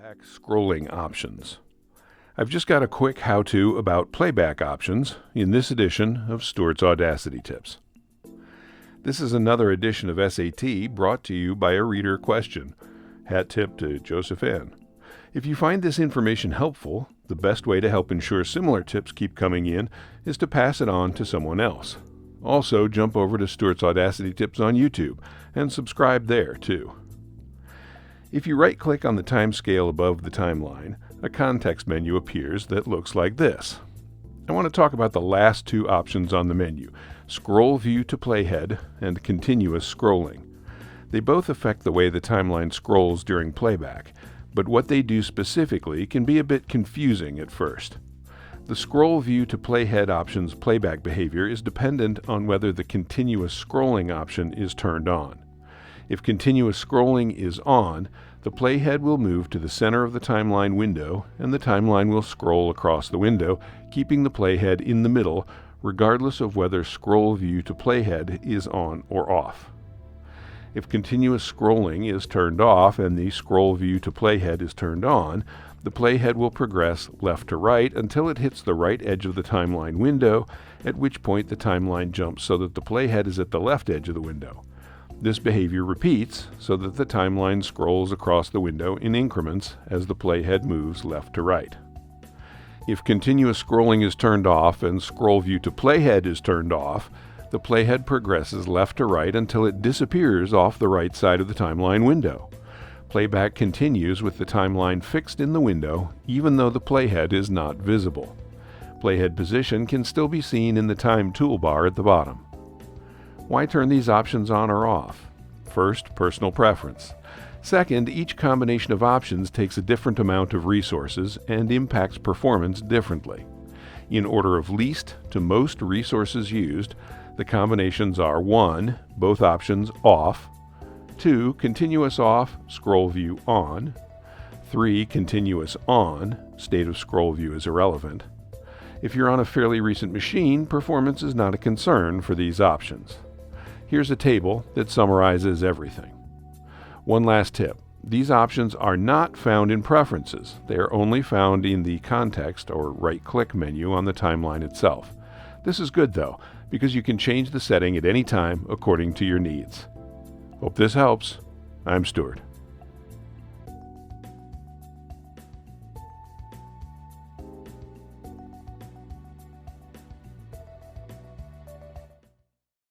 Playback scrolling options. I've just got a quick how-to about playback options in this edition of Stuart's Audacity Tips. This is another edition of SAT brought to you by a reader question. Hat tip to Joseph N. If you find this information helpful, the best way to help ensure similar tips keep coming in is to pass it on to someone else. Also, jump over to Stuart's Audacity Tips on YouTube and subscribe there too. If you right-click on the timescale above the timeline, a context menu appears that looks like this. I want to talk about the last two options on the menu, Scroll View to Playhead and Continuous Scrolling. They both affect the way the timeline scrolls during playback, but what they do specifically can be a bit confusing at first. The Scroll View to Playhead option's playback behavior is dependent on whether the Continuous Scrolling option is turned on. If continuous scrolling is on, the playhead will move to the center of the timeline window and the timeline will scroll across the window, keeping the playhead in the middle, regardless of whether Scroll View to Playhead is on or off. If continuous scrolling is turned off and the Scroll View to Playhead is turned on, the playhead will progress left to right until it hits the right edge of the timeline window, at which point the timeline jumps so that the playhead is at the left edge of the window. This behavior repeats so that the timeline scrolls across the window in increments as the playhead moves left to right. If continuous scrolling is turned off and Scroll View to Playhead is turned off, the playhead progresses left to right until it disappears off the right side of the timeline window. Playback continues with the timeline fixed in the window even though the playhead is not visible. Playhead position can still be seen in the time toolbar at the bottom. Why turn these options on or off? First, personal preference. Second, each combination of options takes a different amount of resources and impacts performance differently. In order of least to most resources used, the combinations are 1. Both options off, 2. Continuous off, scroll view on, 3. Continuous on, state of scroll view is irrelevant. If you're on a fairly recent machine, performance is not a concern for these options. Here's a table that summarizes everything. One last tip. These options are not found in Preferences. They are only found in the Context or right-click menu on the timeline itself. This is good though, because you can change the setting at any time according to your needs. Hope this helps. I'm Stuart.